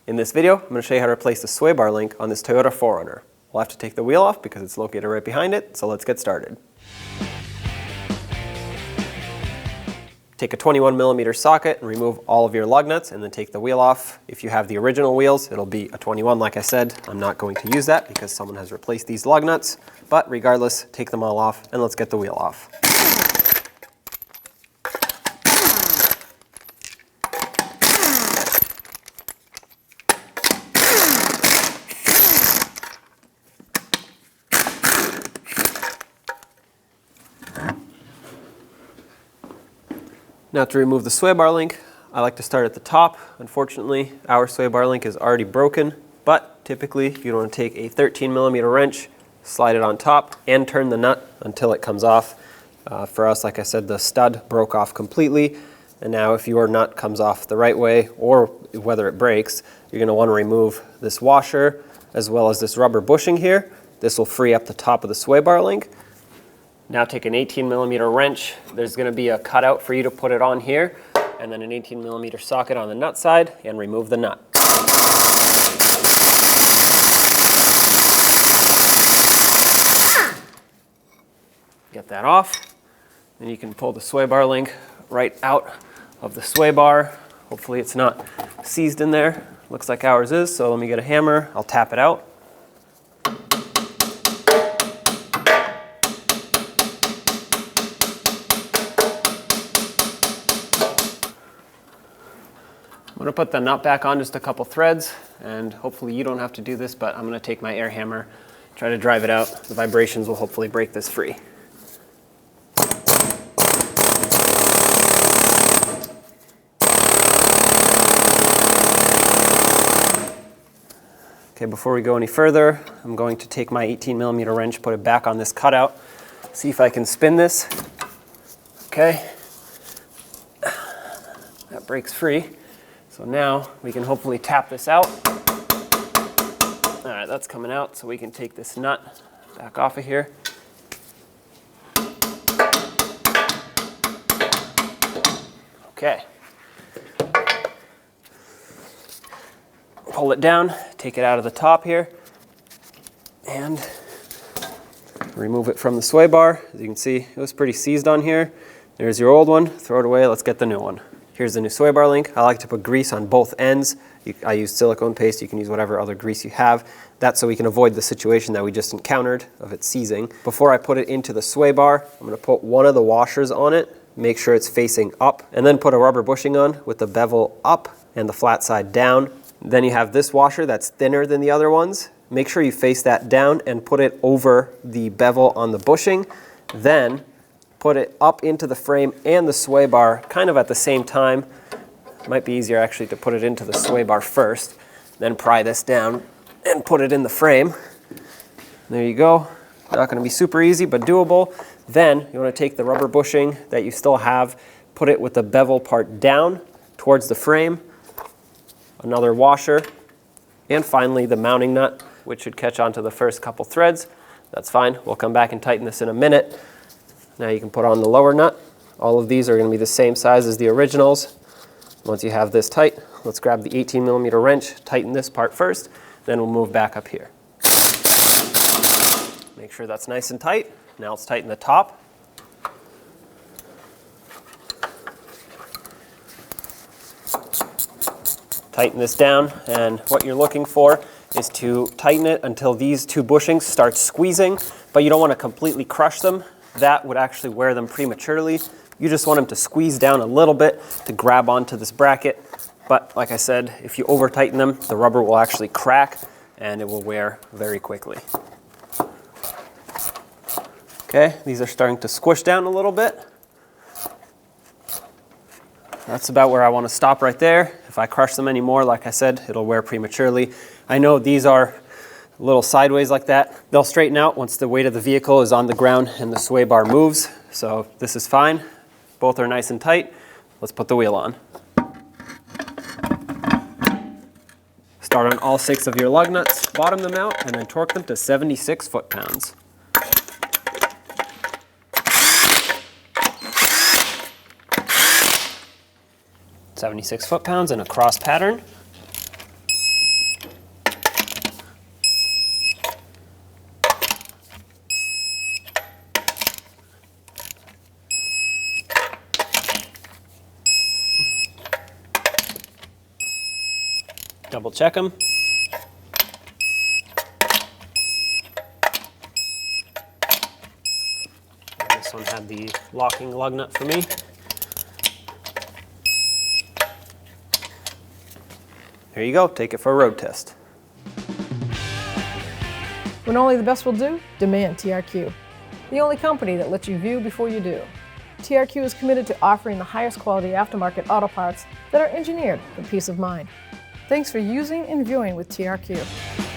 In this video, I'm going to show you how to replace the sway bar link on this Toyota 4Runner. We'll have to take the wheel off because it's located right behind it, so let's get started. Take a 21mm socket and remove all of your lug nuts and then take the wheel off. If you have the original wheels, it'll be a 21 like I said. I'm not going to use that because someone has replaced these lug nuts, but regardless, take them all off and let's get the wheel off. Now to remove the sway bar link, I like to start at the top. Unfortunately, our sway bar link is already broken, but typically you want to take a 13mm wrench, slide it on top, and turn the nut until it comes off. For us, like I said, the stud broke off completely, and now if your nut comes off the right way, or whether it breaks, you're going to want to remove this washer, as well as this rubber bushing here. This will free up the top of the sway bar link. Now take an 18mm wrench. There's going to be a cutout for you to put it on here, and then an 18mm socket on the nut side, and remove the nut. Get that off, and you can pull the sway bar link right out of the sway bar. Hopefully it's not seized in there. Looks like ours is, so let me get a hammer. I'll tap it out. I'm going to put the nut back on just a couple threads, and hopefully you don't have to do this, but I'm going to take my air hammer, try to drive it out. The vibrations will hopefully break this free. Okay, before we go any further, I'm going to take my 18mm wrench, put it back on this cutout, see if I can spin this. Okay, that breaks free. So now we can hopefully tap this out. All right, that's coming out, so we can take this nut back off of here. Okay. Pull it down, take it out of the top here, and remove it from the sway bar. As you can see, it was pretty seized on here. There's your old one, throw it away, let's get the new one. Here's the new sway bar link. I like to put grease on both ends. I use silicone paste. You can use whatever other grease you have. That's so we can avoid the situation that we just encountered of it seizing. Before I put it into the sway bar, I'm going to put one of the washers on it, make sure it's facing up, and then put a rubber bushing on with the bevel up and the flat side down. Then you have this washer that's thinner than the other ones. Make sure you face that down and put it over the bevel on the bushing. Then put it up into the frame and the sway bar kind of at the same time. It might be easier actually to put it into the sway bar first, then pry this down and put it in the frame. There you go. Not going to be super easy, but doable. Then you want to take the rubber bushing that you still have, put it with the bevel part down towards the frame, another washer, and finally the mounting nut, which should catch onto the first couple threads. That's fine. We'll come back and tighten this in a minute. Now you can put on the lower nut. All of these are going to be the same size as the originals. Once you have this tight, let's grab the 18mm wrench, tighten this part first, then we'll move back up here. Make sure that's nice and tight. Now let's tighten the top. Tighten this down, and what you're looking for is to tighten it until these two bushings start squeezing, but you don't want to completely crush them. That would actually wear them prematurely. You just want them to squeeze down a little bit to grab onto this bracket. But like I said, if you over tighten them, the rubber will actually crack and it will wear very quickly. Okay, these are starting to squish down a little bit. That's about where I want to stop right there. If I crush them anymore, like I said, it'll wear prematurely. I know these are a little sideways like that. They'll straighten out once the weight of the vehicle is on the ground and the sway bar moves. So this is fine. Both are nice and tight. Let's put the wheel on. Start on all 6 of your lug nuts, bottom them out, and then torque them to 76 foot-pounds. 76 foot-pounds in a cross pattern. Double check them. This one had the locking lug nut for me. There you go, take it for a road test. When only the best will do, demand TRQ. The only company that lets you view before you do. TRQ is committed to offering the highest quality aftermarket auto parts that are engineered for peace of mind. Thanks for using and viewing with TRQ.